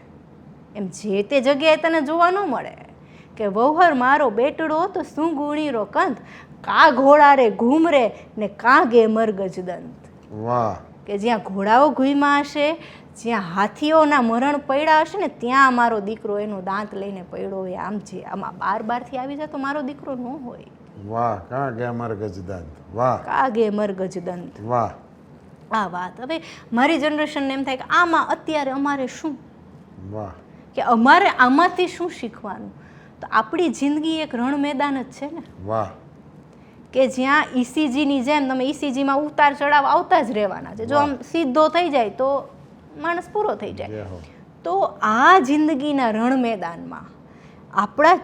S1: એમ જે તે જગ્યાએ તને જોવા ન મળે કે વહુવર મારો બેટડો તો શું ગુણીરો કંથ, કા ઘોડા રે ઘૂમરે ને કા ગેમર ગજદંત.
S2: વાહ
S1: કે જ્યાં ઘોડાઓ ઘૂમ્યા હશે, જ્યાં હાથીઓના મરણ પડ્યા હશે ને ત્યાં મારો દીકરો એનો દાંત લઈને પડ્યો હોય. આમ જે આમાં બારથી આવી જાય તો મારો દીકરો ન હોય.
S2: વાહ કા ગેમર ગજદંત. વાહ
S1: કાગે મર ગજદંત.
S2: વાહ
S1: આ વાત હવે મારી જનરેશનને એમ થાય કે આમાં અત્યારે અમારે શું,
S2: વાહ
S1: કે અમારે આમાંથી શું શીખવાનું. તો આપણી જિંદગી એક રણ મેદાન જ છે ને,
S2: વાહ
S1: કે જ્યાં ઈસીજીની જેમ તમે ઈસીજીમાં ઉતાર ચડાવ આવતા જ રહેવાના છે. જો આમ સીધો થઈ જાય તો માણસ પૂરો થઈ જાય.
S2: જય હો.
S1: તો આ જિંદગીના રણ મેદાનમાં આપણા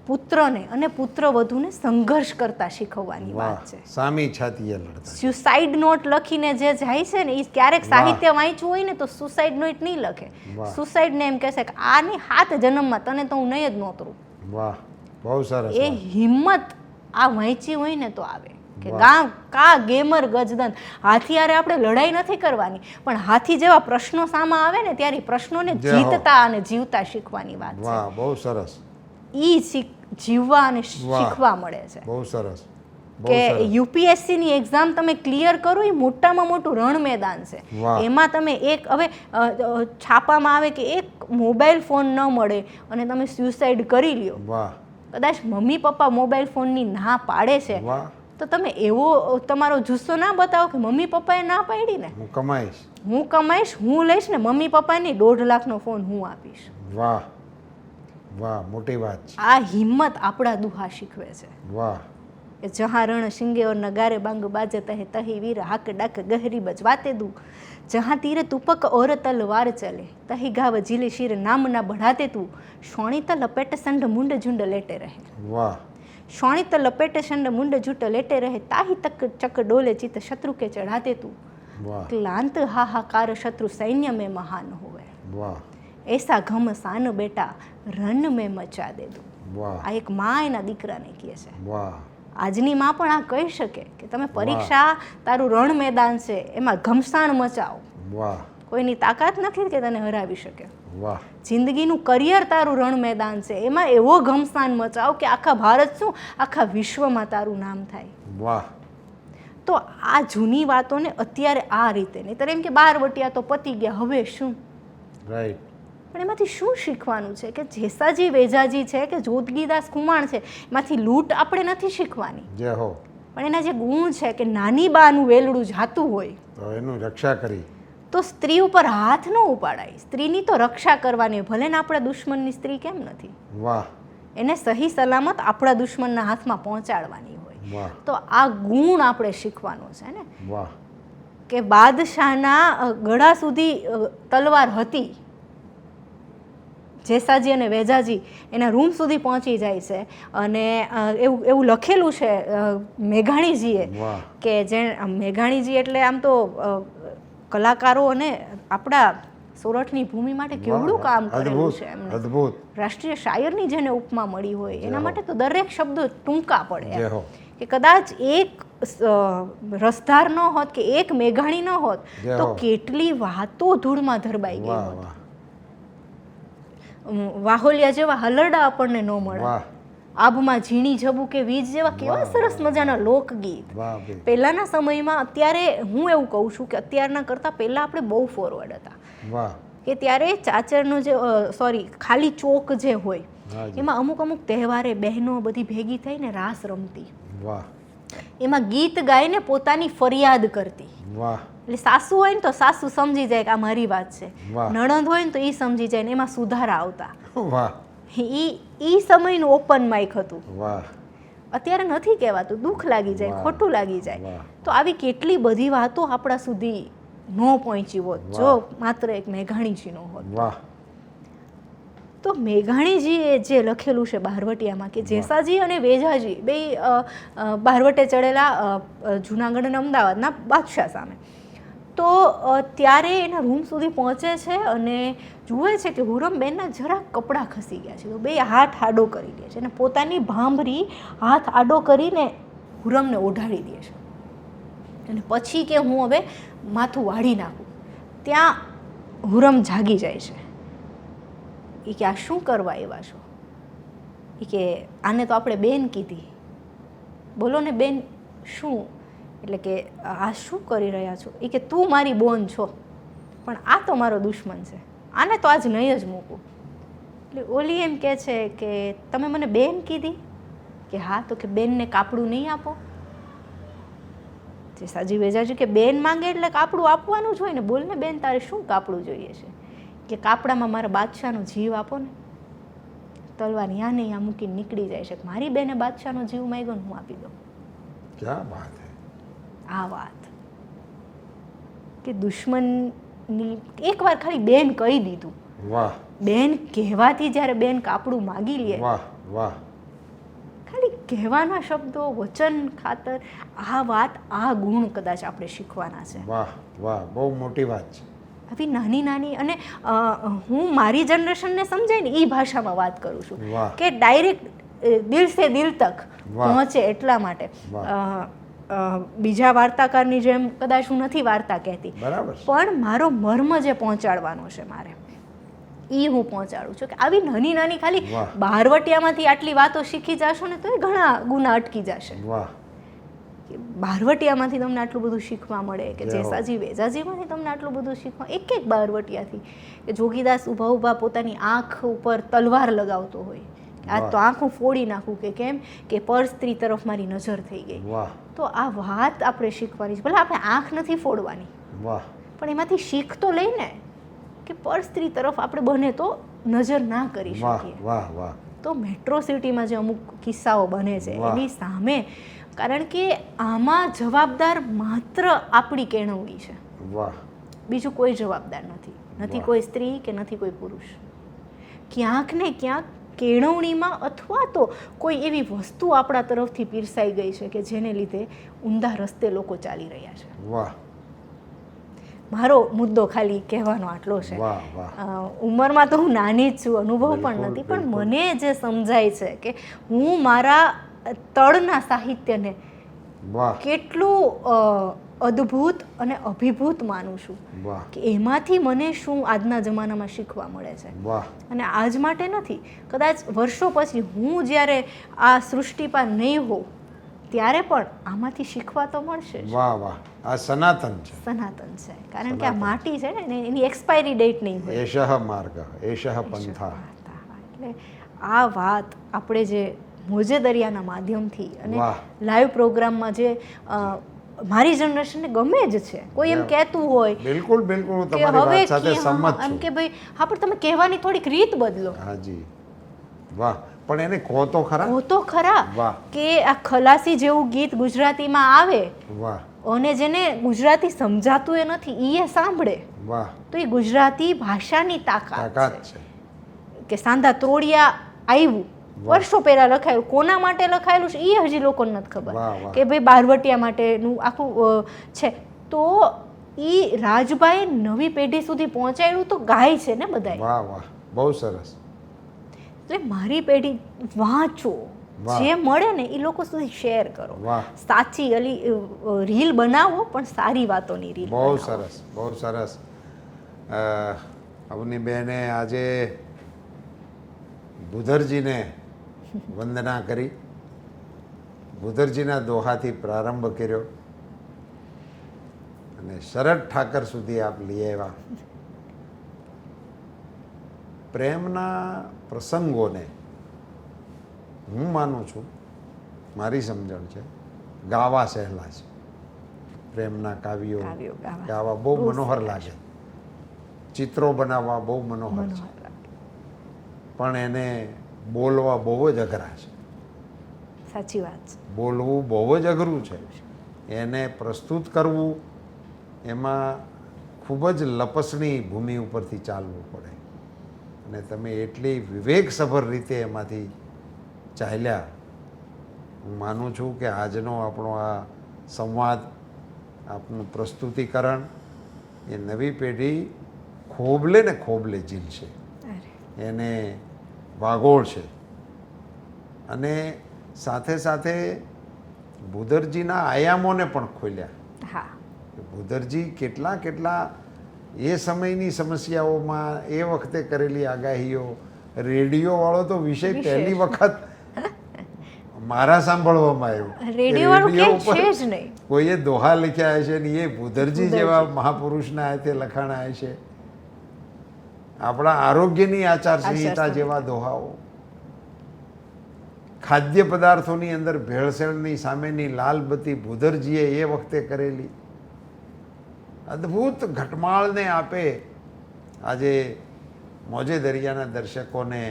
S1: પુત્રને અને પુત્રવધૂને સંઘર્ષ કરતા શીખવવાની
S2: વાહ
S1: વાત છે.
S2: સામી છાતીએ લડતા.
S1: સુસાઇડ નોટ લખીને જે જાય છે ને એ ક્યારેક સાહિત્ય વાંચ્યું હોય ને તો સુસાઇડ નોટ નહીં લખે.
S2: વાહ.
S1: સુસાઇડને એમ કહેશે કે આની 7 જન્મમાં તને તો હું નહીં જ નોતરું.
S2: વાહ બહુ સરસ.
S1: એ હિંમત આ વાંચી હોય ને તો આવે કે
S2: વાહ.
S1: ગામ કા ગેમર ગજદંત. હાથી હારે આપણે લડાઈ નથી કરવાની, પણ હાથી જેવા પ્રશ્નો સામે આવે ને ત્યારે પ્રશ્નોને
S2: જય હો.
S1: જીતતા અને જીવતા શીખવાની વાત છે.
S2: વાહ બહુ સરસ.
S1: ઈ જીવવા અને શીખવા મળે છે.
S2: બહુ સરસ. બહુ
S1: કે
S2: સરસ.
S1: યુપીએસસીની એક્ઝામ તમે ક્લિયર કરો એ મોટામાં મોટું રણ મેદાન છે.
S2: વાહ.
S1: એમાં તમે એક હવે છાપામાં આવે કે એક મોબાઈલ ફોન ન મળે અને તમે સ્યુસાઇડ કરી લ્યો,
S2: વાહ
S1: કદાચ મમ્મી પપ્પા મોબાઈલ ફોનની ના પાડે છે
S2: વાહ
S1: તો તમે એવો તમારો જુસ્સો ના બતાવો કે મમ્મી પપ્પાએ ના પાડી ને,
S2: હું કમાઈશ.
S1: હું કમાઈશ, હું લઈશ ને મમ્મી પપ્પાની 1.5 લાખનો ફોન હું આપીશ.
S2: વાહ વાહ મોટી વાત છે.
S1: આ હિંમત આપણા દુહા શીખવે છે
S2: વાહ
S1: કે જहाँ રણ સિંગે और नगारे बांग बाजे तहे तही वीर हाक डाक गहरी बजवाते दू, जहाँ तीर तुपक और तलवार चले तही गाव जिले शीर नाम ना बढ़ाते तू, शोणित लपेट संड मुंड झुंड लेटे रहे,
S2: વાહ
S1: शोणित लपेट संड मुंड झुंड लेटे रहे, ताही तक चक डोले चित शत्रु के चढ़ाते तू,
S2: વાહ
S1: क्लांत हाहाकार शत्रु सैन्य में महान होवे,
S2: વાહ
S1: ऐसा घमसान बेटा रण में मचा दे दू.
S2: વાહ
S1: આ એક મા એના દીકરાને કહે છે.
S2: વાહ
S1: આજની માં પણ આ કહી શકે કે તમે પરીક્ષા તારું રણ મેદાન છે એમાં ઘમસાણ મચાવો,
S2: વાહ
S1: કોઈની તાકાત નથી કે તને હરાવી શકે.
S2: વાહ.
S1: જિંદગીનું કરિયર તારું રણ મેદાન છે, એમાં એવો ઘમસાન મચાવ કે આખા ભારત શું આખા વિશ્વમાં તારું નામ થાય.
S2: વાહ.
S1: તો આ જૂની વાતોને અત્યારે આ રીતે, નહીંતર એમ કે 12 વટિયા તો પતી ગયા, હવે શું?
S2: રાઈટ.
S1: પણ એમાંથી શું શીખવાનું છે કે જેસાજી વેજાજી છે કે જોગીદાસ ખુમાણ છે, એમાંથી લૂંટ આપણે નથી શીખવાની,
S2: જે હો,
S1: પણ એના જે ગુણ છે કે નાની બાનું વેલડું જાતું હોય
S2: તો એનું રક્ષા કરી,
S1: તો સ્ત્રી ઉપર હાથ ન ઉપાડાય. સ્ત્રીની તો રક્ષા કરવાની, ભલે ને આપણા દુશ્મનની સ્ત્રી કેમ નથી,
S2: વાહ,
S1: એને સહી સલામત આપણા દુશ્મનના હાથમાં પહોંચાડવાની હોય.
S2: વાહ,
S1: તો આ ગુણ આપણે શીખવાનો છે ને,
S2: વાહ,
S1: કે બાદશાહના ગળા સુધી તલવાર હતી, જેસાજી અને વેજાજી એના રૂમ સુધી પહોંચી જાય છે, અને એવું લખેલું છે મેઘાણીજીએ
S2: વાહ,
S1: કે જે મેઘાણીજી એટલે આમ તો કલાકારો અને આપણા સોરઠની ભૂમિ માટે કેવડું કામ કરેલું છે એમને.
S2: અદ્ભુત.
S1: રાષ્ટ્રીય શાયરની જેને ઉપમા મળી હોય એના માટે તો દરેક શબ્દો ટૂંકા પડે
S2: જે
S1: એમ.
S2: હો,
S1: કે કદાચ એક રસધાર ન હોત કે એક મેઘાણી ન હોત
S2: જે
S1: તો
S2: હો.
S1: કેટલી વાતો ધૂળમાં ધરબાઈ ગઈ
S2: વાહ,
S1: હોત.
S2: વાહ,
S1: વાહોલિયા જેવા હલરડા આપણને ન મળે,
S2: વાહ,
S1: આભમાં ઝીણી જબુ કે વીજ જેવા કેવા
S2: વાહ,
S1: સરસ મજાના લોકગીત.
S2: વાહ ભાઈ.
S1: પહેલાના સમયમાં, અત્યારે હું એવું કહું છું કે અત્યારના કરતાં પહેલાં આપણે બહુ ફોરવર્ડ હતા,
S2: વાહ.
S1: કે ત્યારે ચાચરનો જે ખાલી ચોક જે હોય
S2: હાજી.
S1: એમાં અમુક અમુક તહેવારે બહેનો બધી ભેગી થઈને રાસ રમતી,
S2: વાહ,
S1: એમાં ગીત ગાઈને પોતાની ફરિયાદ કરતી.
S2: વાહ,
S1: એટલે સાસુ હોય ને તો સાસુ સમજી જાય કે આ મારી વાત છે,
S2: વાહ.
S1: નણંદ હોય ને તો એ સમજી જાય ને એમાં સુધારા આવતા.
S2: વાહ,
S1: ઈ સમયનું ઓપન માઇક હતું.
S2: વાહ,
S1: અત્યારે નથી કહેવાતું, દુઃખ લાગી જાય,
S2: વાહ.
S1: ખોટું લાગી જાય.
S2: વાહ.
S1: તો આવી કેટલી બધી વાતો આપણા સુધી ન પહોંચી હોત જો માત્ર એક મેઘાણીજીનો હોત.
S2: વાહ,
S1: તો મેઘાણીજીએ જે લખેલું છે બારવટિયામાં કે જેસાજી અને વેજાજી બે બારવટે ચડેલા જુનાગઢ અને અમદાવાદના બાદશાહ સામે. તો ત્યારે એના રૂમ સુધી પહોંચે છે અને જુએ છે કે હુરમબેનના જરાક કપડાં ખસી ગયા છે, તો બે હાથ આડો કરી દે છે અને પોતાની ભાંભરી હાથ આડો કરીને હુરમને ઓઢાડી દે છે, અને પછી કે હું હવે માથું વાળી નાખું. ત્યાં હુરમ જાગી જાય છે. એ કે આ શું કરવા આવ્યા છો? એ કે આને તો આપણે બેન કીધી. બોલો ને બેન શું? એટલે કે આ શું કરી રહ્યા છો? એ કે તું મારી બોન છો, પણ આ તો મારો દુશ્મન છે, આને તો આજ નહીં જ મૂકું. એટલે ઓલી એમ કહે છે કે તમે મને બેન કીધી? કે હા. તો કે બેનને કાપડું નહીં આપો? જેસાજી વેજાજી કે બેન માંગે એટલે કાપડું આપવાનું જ હોય ને, બોલ ને બેન તારે શું કાપડું જોઈએ છે? કે કાપડામાં મારા બાદશાહનો જીવ આપો ને. તલવાર યા ને યા મૂકીને નીકળી જાય છે. મારી બેને બાદશાહનો જીવ માંગ્યો ને હું આપી દઉં.
S2: ક્યા વાત હે.
S1: આ વાત કે દુશ્મનની એકવાર ખાલી બેન કહી દીધું.
S2: વાહ,
S1: બેન કહેવાથી જ્યારે બેન કાપડું માગી લે,
S2: વાહ, વાહ,
S1: ખાલી કહેવાના શબ્દો વચન ખાતર આ વાત, આ ગુણ કદાચ આપણે શીખવાના છે.
S2: વાહ, વાહ, બહુ મોટી વાત છે.
S1: આવી નાની નાની, અને હું મારી જનરેશનને સમજાય ને એ ભાષામાં વાત કરું છું
S2: વાહ.
S1: કે ડાયરેક્ટ દિલ સે દિલ તક
S2: વાહ.
S1: પહોંચે એટલા માટે. બીજા વાર્તાકારની જેમ કદાચ હું નથી વાર્તા કહેતી,
S2: બરાબર છે.
S1: પણ મારો મર્મ જે પહોંચાડવાનો છે મારે, એ હું પહોંચાડું છું. કે આવી નાની નાની ખાલી
S2: વાહ.
S1: બારવટિયામાંથી આટલી વાતો શીખી જશો ને તો એ ઘણા ગુના અટકી જશે.
S2: વાહ,
S1: બારવટિયામાંથી તમને આટલું બધું શીખવા મળે, કે
S2: જય હો.
S1: જેસાજી વેજાજીમાંથી તમને આટલું બધું શીખવા, એક એક બારવટિયાથી. કે જોગીદાસ ઊભા ઊભા પોતાની આંખ ઉપર તલવાર લગાવતો હોય, આ તો આંખ હું ફોડી નાખું, કે કેમ કે પર સ્ત્રી તરફ મારી નજર થઈ ગઈ.
S2: વાહ,
S1: તો આ વાત આપણે શીખવાની છે. ભલે આપણે આંખ નથી ફોડવાની,
S2: વાહ,
S1: પણ એમાંથી શીખ તો લઈને કે પર સ્ત્રી તરફ આપણે બને તો નજર ના કરી
S2: વાહ,
S1: શકીએ.
S2: વાહ, વાહ,
S1: તો મેટ્રો સિટીમાં જે અમુક કિસ્સાઓ બને છે
S2: વાહ.
S1: એની સામે, કારણ કે આમાં જવાબદાર માત્ર આપણી કેળવણી છે,
S2: વાહ,
S1: બીજું કોઈ જવાબદાર નથી. નથી
S2: વાહ.
S1: કોઈ સ્ત્રી કે નથી કોઈ પુરુષ. ક્યાંક ને ક્યાંક કેળવણીમાં અથવા તો કોઈ એવી વસ્તુ આપણા તરફથી પીરસાઈ ગઈ છે કે જેને લીધે ઊંધા રસ્તે લોકો ચાલી રહ્યા છે.
S2: વાહ,
S1: મારો મુદ્દો ખાલી કહેવાનો આટલો છે.
S2: વાહ, વાહ.
S1: ઉંમરમાં તો હું નાની જ છું, અનુભવ પણ
S2: બિલકુલ,
S1: નથી, પણ
S2: બિલકુલ.
S1: મને જે સમજાય છે કે હું મારા તળના સાહિત્યને
S2: વાહ,
S1: કેટલું અદ્ભુત અને અભિભૂત માનું છું
S2: વાહ
S1: કે એમાંથી મને શું આજના જમાનામાં શીખવા મળે છે.
S2: વાહ
S1: અને આજ માટે નથી, કદાચ વર્ષો પછી હું જ્યારે આ સૃષ્ટિ પર નહીં હોઉં ત્યારે પણ આમાંથી શીખવા તો મળશે જ.
S2: વાહ વાહ, આ સનાતન છે,
S1: સનાતન છે, કારણ કે આ માટી છે ને એની એક્સપાયરી ડેટ નહીં હોય.
S2: એષઃ માર્ગ એષઃ પંથા.
S1: એટલે આ વાત આપણે જે મોજે દરિયાના માધ્યમથી અને
S2: વાહ.
S1: લાઈવ પ્રોગ્રામમાં જે મારી જનરેશનને ગમે જ છે, કોઈ એમ કહેતું હોય
S2: બિલકુલ બિલકુલ, હું
S1: કે
S2: તમારી
S1: હવે
S2: વાત સાથે સહમત
S1: એમ
S2: છું.
S1: કે ભાઈ હા પણ તમે કહેવાની થોડીક રીત બદલો.
S2: હાજી, વાહ, પણ એને કહો તો ખરા.
S1: કહો તો ખરા
S2: વાહ
S1: કે આ ખલાસી જેવું ગીત ગુજરાતીમાં આવે
S2: વાહ
S1: અને જેને ગુજરાતી સમજાતું એ નથી એ સાંભળે
S2: વાહ,
S1: તો એ ગુજરાતી ભાષાની તાકાત
S2: તાકાત
S1: છે.
S2: છે.
S1: કે સાંધા તોડિયા આવ્યું વર્ષો પહેલા લખાયું, કોના માટે લખાયેલું છે એ હજી લોકોને નથી ખબર
S2: વાહ, વાહ.
S1: કે ભાઈ બારવટિયા માટેનું આખું છે. તો એ રાજભાઈ નવી પેઢી સુધી પહોંચાડ્યું તો ગાય છે ને બધાય.
S2: વાહ વાહ, બહુ સરસ.
S1: એટલે મારી પેઢી વાંચો,
S2: વાહ.
S1: જે મળે ને એ લોકો સુધી શેર કરો.
S2: વાહ,
S1: સાચી રીલ બનાવો પણ સારી વાતોની રીલ
S2: બહુ
S1: બનાવો.
S2: સરસ બહુ સરસ. અવની બેને આજે ભૂધરજીને વંદના કરી, ભૂધરજીના દોહાથી પ્રારંભ કર્યો અને શરદ ઠાકર સુધી આપ લઈ આવ્યા. પ્રેમના પ્રસંગોને હું માનું છું, મારી સમજણ છે, ગાવા સહેલા છે. પ્રેમના કાવ્યો
S1: કાવ્યો ગાવા
S2: ગાવા બહુ
S1: બહુ
S2: મનોહર
S1: સહેલા
S2: લાગે, ચિત્રો બનાવવા બહુ મનોહર છે,
S1: મનોહર લાગે.
S2: પણ એને બોલવા બહુ જ અઘરા છે.
S1: સાચી વાત છે.
S2: બોલવું બહુ જ અઘરું છે, એને પ્રસ્તુત કરવું એમાં ખૂબ જ લપસણી ભૂમિ ઉપરથી ચાલવું પડે અને તમે એટલી વિવેકસભર રીતે એમાંથી ચાલ્યા. હું માનું છું કે આજનો આપણો આ સંવાદ, આપનું પ્રસ્તુતિકરણ એ નવી પેઢી ખોબલે ને ખોબલે ઝીલશે, એને વાગોળશે. અને સાથે સાથે ભૂધરજીના આયામોને પણ ખોલ્યા.
S1: હા,
S2: ભૂધરજી કેટલા કેટલા એ સમયની સમસ્યાઓમાં એ વખતે કરેલી આગાહીઓ, રેડિયોવાળો તો વિષય
S1: વિશેષ.
S2: પહેલી વખત મારા સાંભળવામાં આવ્યું કે
S1: રેડિયો વાળું
S2: રેડિયો
S1: ક્યાંય છે
S2: ઉપર
S1: જ નહીં.
S2: કોઈએ દોહા લખ્યા છે ને એ ભૂધરજી
S1: ભૂધરજી.
S2: જેવા મહાપુરુષના હાથે લખાણા છે. આપણા આરોગ્યની આચારસંહિતા
S1: આચારસંહિતા.
S2: જેવા દોહાઓ, ખાદ્ય પદાર્થોની અંદર ભેળસેળની સામેની લાલ બત્તી ભૂધરજીએ એ વખતે કરેલી અદ્ભુત ઘટમાળને આપે આજે મોજે દરિયાના દર્શકોને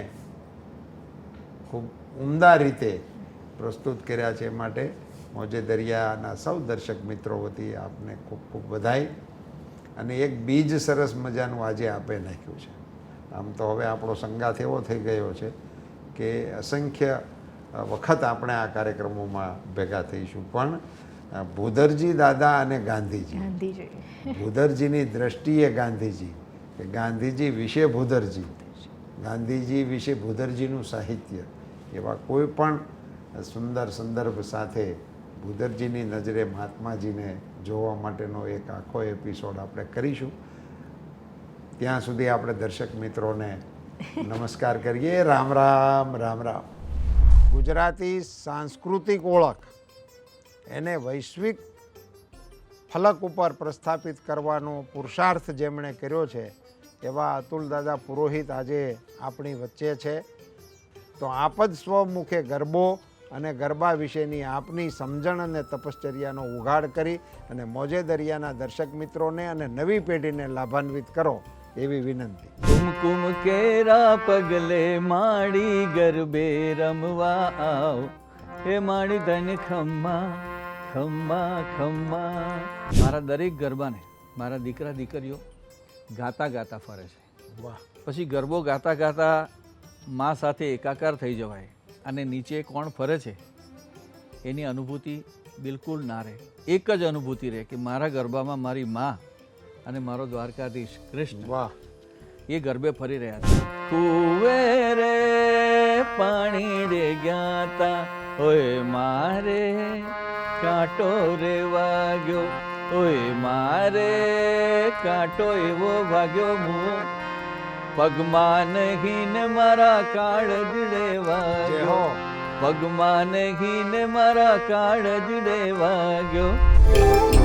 S2: ખૂબ ઉમદા રીતે પ્રસ્તુત કર્યા છે. માટે મોજે દરિયાના સૌ દર્શક મિત્રો વતી આપને ખૂબ ખૂબ વધાઈ. અને એક બીજ સરસ મજાનું આજે આપે નાખ્યું છે. આમ તો હવે આપણો સંગાથ એવો થઈ ગયો છે કે અસંખ્ય વખત આપણે આ કાર્યક્રમોમાં ભેગા થઈશું, પણ ભૂધરજી દાદા અને ગાંધીજી,
S1: ગાંધીજી,
S2: ભૂધરજીની દ્રષ્ટિએ ગાંધીજી, કે ગાંધીજી વિશે ભૂધરજી, ગાંધીજી વિશે ભૂધરજીનું સાહિત્ય, એવા કોઈ પણ સુંદર સંદર્ભ સાથે ભૂધરજીની નજરે મહાત્માજીને જોવા માટેનો એક આખો એપિસોડ આપણે કરીશું. ત્યાં સુધી આપણે દર્શક મિત્રોને નમસ્કાર કરીએ. રામ રામ રામ રામ. ગુજરાતી સાંસ્કૃતિક ઓળખ એને વૈશ્વિક ફલક ઉપર પ્રસ્થાપિત કરવાનો પુરુષાર્થ જેમણે કર્યો છે એવા અતુલ દાદા પુરોહિત આજે આપણી વચ્ચે છે. તો આપ જ સ્વમુખે ગરબો અને ગરબા વિશેની આપની સમજણ અને તપશ્ચર્યાનો ઉઘાડ કરી અને મોજે દરિયાના દર્શક મિત્રોને અને નવી પેઢીને લાભાન્વિત કરો એવી વિનંતી.
S3: કુમકુમ કેરા પગલે માડી ગરબે રમવા આવ, હે માડી ધન ખમ્મા ખમ્મા ખમ્મા. મારા દરેક ગરબાને મારા દીકરા દીકરીઓ ગાતા ગાતા ફરે છે.
S2: વાહ,
S3: પછી ગરબો ગાતા ગાતા મા સાથે એકાકાર થઈ જવાય અને નીચે કોણ ફરે છે એની અનુભૂતિ બિલકુલ ના રહે. એક જ અનુભૂતિ રહે કે મારા ગરબામાં મારી મા અને મારો દ્વારકાધીશ કૃષ્ણ
S2: વાહ,
S3: એ ગરબે ફરી રહ્યા છે. કુવે રે પાણી રે જ્ઞાતા હોય મારે કાંટો રે વાગ્યો ઓય મારે કાંટો એવો વાગ્યો મું પગમાં નહીં ને મારા કાળજડે વાગ્યો પગમાં નહીં ને મારા કાળજડે વાગ્યો